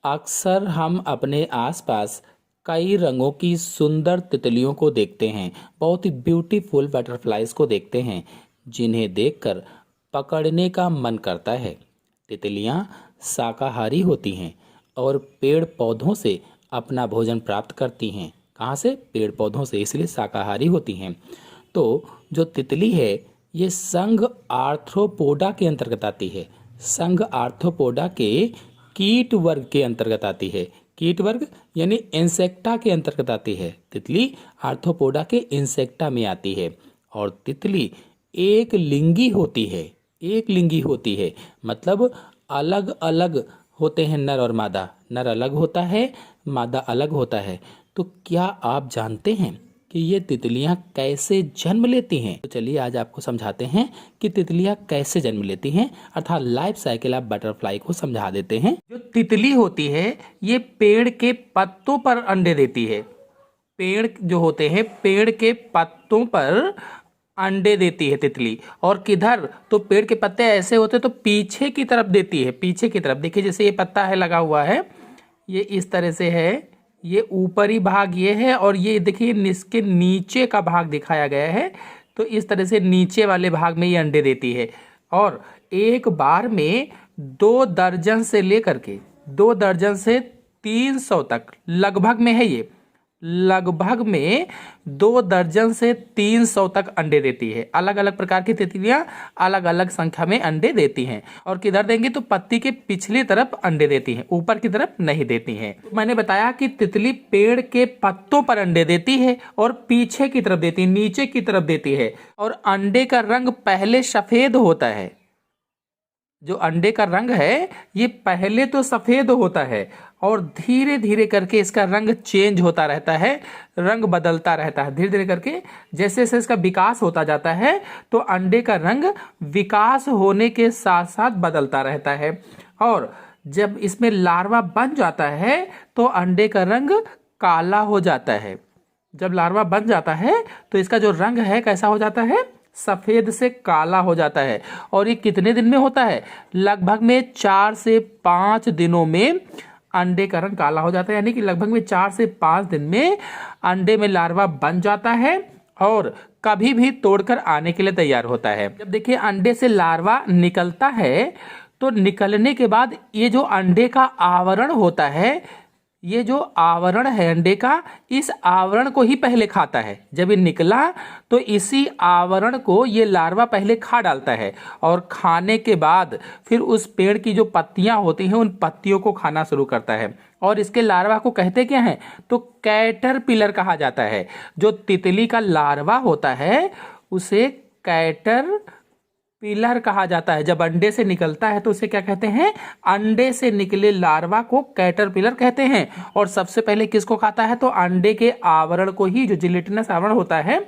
अक्सर हम अपने आसपास कई रंगों की सुंदर तितलियों को देखते हैं। बहुत ही ब्यूटीफुल बटरफ्लाइज को देखते हैं जिन्हें देखकर पकड़ने का मन करता है। तितलियां शाकाहारी होती हैं और पेड़ पौधों से अपना भोजन प्राप्त करती हैं। कहाँ से? पेड़ पौधों से, इसलिए शाकाहारी होती हैं। तो जो तितली है ये संघ आर्थ्रोपोडा के अंतर्गत आती है। संघ आर्थ्रोपोडा के कीट वर्ग के अंतर्गत आती है। कीट वर्ग यानी इंसेक्टा के अंतर्गत आती है। तितली आर्थ्रोपोडा के इंसेक्टा में आती है। और तितली एक लिंगी होती है। एक लिंगी होती है मतलब अलग अलग होते हैं नर और मादा। नर अलग होता है, मादा अलग होता है। तो क्या आप जानते हैं कि ये तितलियां कैसे जन्म लेती हैं? तो चलिए आज आपको समझाते हैं कि तितलियां कैसे जन्म लेती हैं, अर्थात लाइफ साइकिल ऑफ बटरफ्लाई को समझा देते हैं। जो तितली होती है ये पेड़ के पत्तों पर अंडे देती है। पेड़ जो होते हैं पेड़ के पत्तों पर अंडे देती है तितली। और किधर? तो पेड़ के पत्ते ऐसे होते तो पीछे की तरफ देती है। पीछे की तरफ देखिए, जैसे ये पत्ता है लगा हुआ है, ये इस तरह से है, ये ऊपरी भाग ये है और ये देखिए इसके नीचे का भाग दिखाया गया है। तो इस तरह से नीचे वाले भाग में ये अंडे देती है। और एक बार में 2 दर्जन से लेकर के 2 दर्जन से 300 तक लगभग में है ये, लगभग में 2 दर्जन से 300 तक अंडे देती है। अलग अलग प्रकार की तितलियां अलग अलग संख्या में अंडे देती हैं। और किधर देंगी? तो पत्ती के पिछली तरफ अंडे देती हैं, ऊपर की तरफ नहीं देती हैं। मैंने बताया कि तितली पेड़ के पत्तों पर अंडे देती है और पीछे की तरफ देती है, नीचे की तरफ देती है। और अंडे का रंग पहले सफेद होता है। जो अंडे का रंग है ये पहले तो सफेद होता है और धीरे धीरे करके इसका रंग चेंज होता रहता है, रंग बदलता रहता है धीरे धीरे करके। जैसे जैसे इसका विकास होता जाता है तो अंडे का रंग विकास होने के साथ साथ बदलता रहता है। और जब इसमें लार्वा बन जाता है तो अंडे का रंग काला हो जाता है। जब लार्वा बन जाता है तो इसका जो रंग है कैसा हो जाता है? सफेद से काला हो जाता है। और ये कितने दिन में होता है? लगभग में 4 से 5 दिनों में अंडे का रंग काला हो जाता है। यानी कि लगभग में 4 से 5 दिन में अंडे में लार्वा बन जाता है और कभी भी तोड़कर आने के लिए तैयार होता है। जब देखिए अंडे से लार्वा निकलता है तो निकलने के बाद ये जो अंडे का आवरण होता है, ये जो आवरण है अंडे का, इस आवरण को ही पहले खाता है। जब ये निकला तो इसी आवरण को ये लार्वा पहले खा डालता है और खाने के बाद फिर उस पेड़ की जो पत्तियां होती हैं उन पत्तियों को खाना शुरू करता है। और इसके लार्वा को कहते क्या हैं? तो कैटरपिलर कहा जाता है। जो तितली का लार्वा होता है उसे कैटरपिलर कहा जाता है। जब अंडे से निकलता है तो उसे क्या कहते हैं? अंडे से निकले लार्वा को कैटरपिलर कहते हैं। और सबसे पहले किसको खाता है? तो अंडे के आवरण को ही, जो जिलेटिनस आवरण होता है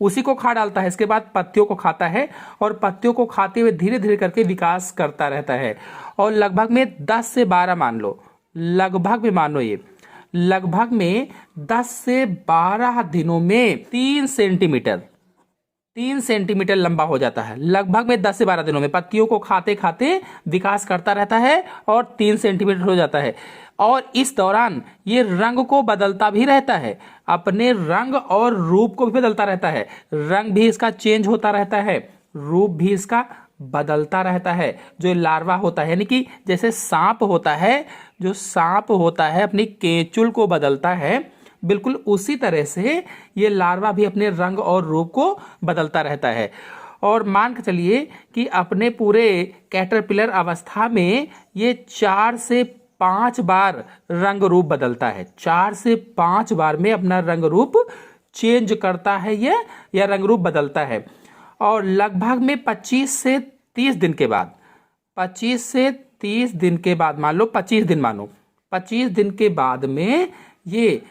उसी को खा डालता है। इसके बाद पत्तियों को खाता है और पत्तियों को खाते हुए धीरे धीरे करके विकास करता रहता है। और लगभग में 10 से 12 मान लो, लगभग में मान लो, ये लगभग में 10 से 12 दिनों में 3 सेंटीमीटर लंबा हो जाता है। लगभग में 10 से 12 दिनों में पत्तियों को खाते खाते विकास करता रहता है और 3 सेंटीमीटर हो जाता है। और इस दौरान ये रंग को बदलता भी रहता है, अपने रंग और रूप को भी बदलता रहता है। रंग भी इसका चेंज होता रहता है, रूप भी इसका बदलता रहता है। जो लार्वा होता है, यानी कि जैसे सांप होता है, जो सांप होता है अपनी केंचुल को बदलता है, बिल्कुल उसी तरह से ये लार्वा भी अपने रंग और रूप को बदलता रहता है। और मान के चलिए कि अपने पूरे कैटरपिलर अवस्था में ये 4 से 5 बार रंग रूप बदलता है। 4 से 5 बार में अपना रंग रूप चेंज करता है ये, या रंग रूप बदलता है। और लगभग में 25 से 30 दिन के बाद, 25 से 30 दिन के बाद, मान लो 25 दिन, मानो 25 दिन के बाद में ये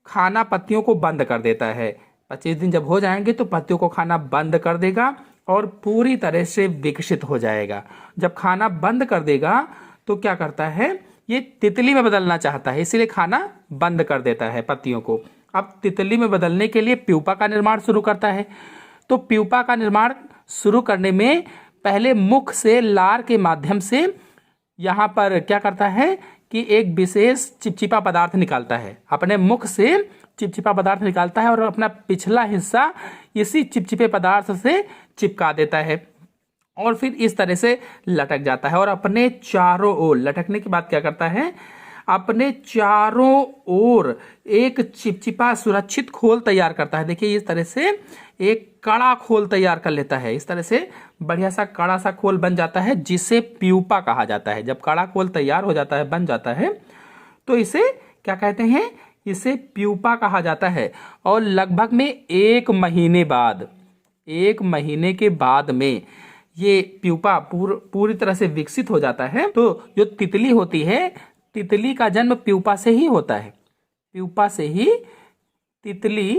खाना पत्तियों को बंद कर देता है। 25 दिन जब हो जाएंगे तो पत्तियों को खाना बंद कर देगा और पूरी तरह से विकसित हो जाएगा। जब खाना बंद कर देगा तो क्या करता है? ये तितली में बदलना चाहता है, इसीलिए खाना बंद कर देता है पत्तियों को। अब तितली में बदलने के लिए प्यूपा का निर्माण शुरू करता है। तो प्यूपा का निर्माण शुरू करने में पहले मुख से लार के माध्यम से यहाँ पर क्या करता है कि एक विशेष चिपचिपा पदार्थ निकालता है, अपने मुख से चिपचिपा पदार्थ निकालता है और अपना पिछला हिस्सा इसी चिपचिपे पदार्थ से चिपका देता है और फिर इस तरह से लटक जाता है और अपने चारों ओर, लटकने के बाद क्या करता है, अपने चारों ओर एक चिपचिपा सुरक्षित खोल तैयार करता है। देखिए इस तरह से एक कड़ा खोल तैयार कर लेता है, इस तरह से बढ़िया सा कड़ा सा खोल बन जाता है जिसे प्यूपा कहा जाता है। जब कड़ा खोल तैयार हो जाता है, बन जाता है, तो इसे क्या कहते हैं, इसे प्यूपा कहा जाता है। और लगभग में 1 महीने बाद, 1 महीने के बाद में ये प्यूपा पूरी तरह से विकसित हो जाता है। तो जो तितली होती है, तितली का जन्म प्यूपा से ही होता है, प्यूपा से ही तितली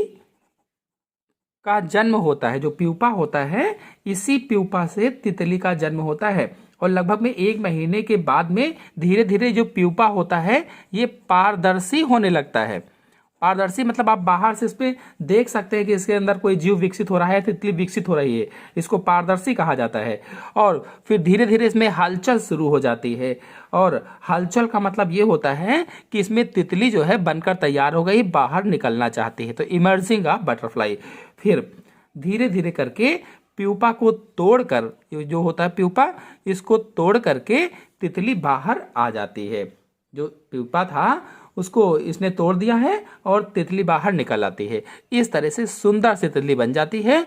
का जन्म होता है। जो प्यूपा होता है, इसी प्यूपा से तितली का जन्म होता है। और लगभग में 1 महीने के बाद में धीरे धीरे जो प्यूपा होता है ये पारदर्शी होने लगता है। पारदर्शी मतलब आप बाहर से इस पे देख सकते हैं कि इसके अंदर कोई जीव विकसित हो रहा है, तितली विकसित हो रही है, इसको पारदर्शी कहा जाता है। और फिर धीरे धीरे इसमें हलचल शुरू हो जाती है और हलचल का मतलब ये होता है कि इसमें तितली जो है बनकर तैयार हो गई, बाहर निकलना चाहती है, तो इमर्जिंग अ बटरफ्लाई। फिर धीरे धीरे करके प्यूपा को तोड़कर, जो होता है प्यूपा, इसको तोड़ करके तितली बाहर आ जाती है। जो प्यूपा था उसको इसने तोड़ दिया है और तितली बाहर निकल आती है। इस तरह से सुंदर सी तितली बन जाती है,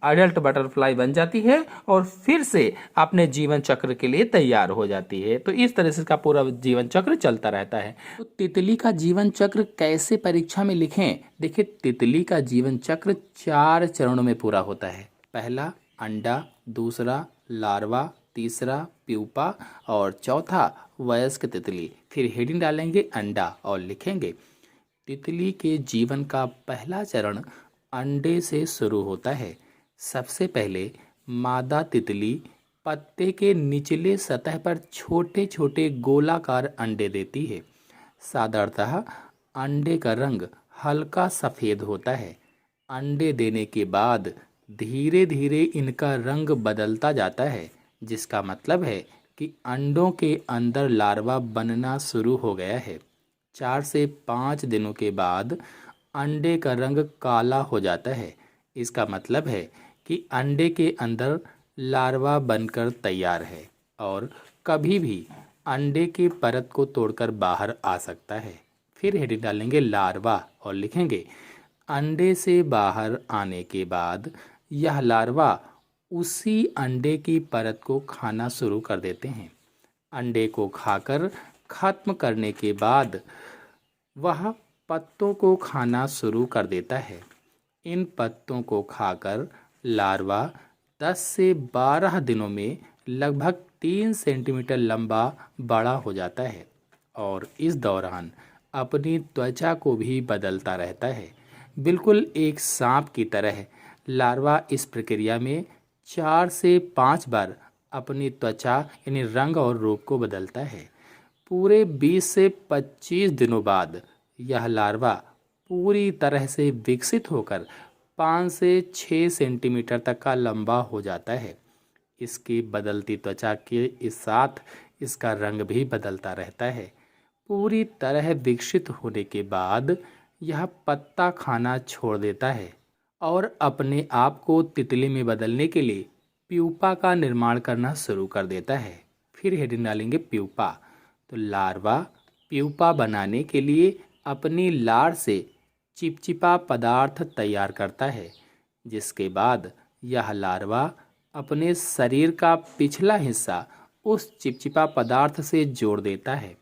अडल्ट बटरफ्लाई बन जाती है और फिर से अपने जीवन चक्र के लिए तैयार हो जाती है। तो इस तरह से इसका पूरा जीवन चक्र चलता रहता है। तो तितली का जीवन चक्र कैसे परीक्षा में लिखें? देखिए तितली का जीवन चक्र 4 चरणों में पूरा होता है। पहला अंडा, दूसरा लार्वा, तीसरा प्यूपा और चौथा वयस्क तितली। फिर हेडिंग डालेंगे अंडा और लिखेंगे तितली के जीवन का पहला चरण अंडे से शुरू होता है। सबसे पहले मादा तितली पत्ते के निचले सतह पर छोटे छोटे गोलाकार अंडे देती है। साधारणतः अंडे का रंग हल्का सफ़ेद होता है। अंडे देने के बाद धीरे धीरे इनका रंग बदलता जाता है, जिसका मतलब है कि अंडों के अंदर लार्वा बनना शुरू हो गया है। 4 से 5 दिनों के बाद अंडे का रंग काला हो जाता है। इसका मतलब है कि अंडे के अंदर लार्वा बनकर तैयार है और कभी भी अंडे की परत को तोड़कर बाहर आ सकता है। फिर हेडिंग डालेंगे लार्वा और लिखेंगे अंडे से बाहर आने के बाद यह लार्वा उसी अंडे की परत को खाना शुरू कर देते हैं। अंडे को खाकर खत्म करने के बाद वह पत्तों को खाना शुरू कर देता है। इन पत्तों को खाकर लार्वा 10 से 12 दिनों में लगभग 3 सेंटीमीटर लंबा बड़ा हो जाता है और इस दौरान अपनी त्वचा को भी बदलता रहता है। बिल्कुल एक सांप की तरह लार्वा इस प्रक्रिया में 4 से 5 बार अपनी त्वचा यानी रंग और रूप को बदलता है। पूरे 20 से 25 दिनों बाद यह लार्वा पूरी तरह से विकसित होकर 5 से 6 सेंटीमीटर तक का लंबा हो जाता है। इसकी बदलती त्वचा के साथ इसका रंग भी बदलता रहता है। पूरी तरह विकसित होने के बाद यह पत्ता खाना छोड़ देता है और अपने आप को तितली में बदलने के लिए प्यूपा का निर्माण करना शुरू कर देता है। फिर हेडिंग डालेंगे प्यूपा। तो लार्वा प्यूपा बनाने के लिए अपनी लार से चिपचिपा पदार्थ तैयार करता है, जिसके बाद यह लार्वा अपने शरीर का पिछला हिस्सा उस चिपचिपा पदार्थ से जोड़ देता है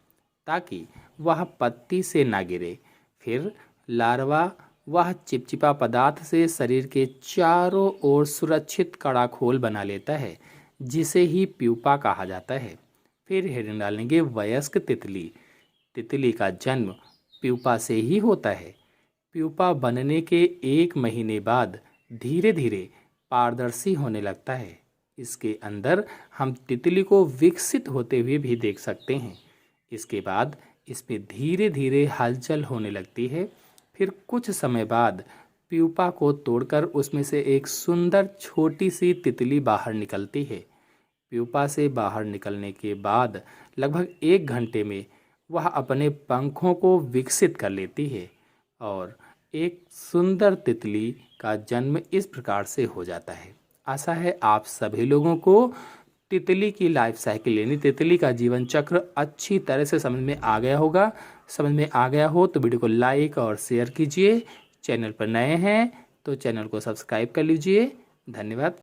ताकि वह पत्ती से ना गिरे। फिर लार्वा वह चिपचिपा पदार्थ से शरीर के चारों ओर सुरक्षित कड़ा खोल बना लेता है, जिसे ही प्यूपा कहा जाता है। फिर हेडिंग डालेंगे वयस्क तितली। तितली का जन्म प्यूपा से ही होता है। प्यूपा बनने के 1 महीने बाद धीरे धीरे पारदर्शी होने लगता है। इसके अंदर हम तितली को विकसित होते हुए भी देख सकते हैं। इसके बाद इसमें धीरे धीरे हलचल होने लगती है। फिर कुछ समय बाद प्यूपा को तोड़कर उसमें से एक सुंदर छोटी सी तितली बाहर निकलती है। प्यूपा से बाहर निकलने के बाद लगभग 1 घंटे में वह अपने पंखों को विकसित कर लेती है और एक सुंदर तितली का जन्म इस प्रकार से हो जाता है। आशा है आप सभी लोगों को तितली की लाइफ साइकिल यानी तितली का जीवन चक्र अच्छी तरह से समझ में आ गया होगा। समझ में आ गया हो तो वीडियो को लाइक और शेयर कीजिए। चैनल पर नए हैं तो चैनल को सब्सक्राइब कर लीजिए। धन्यवाद।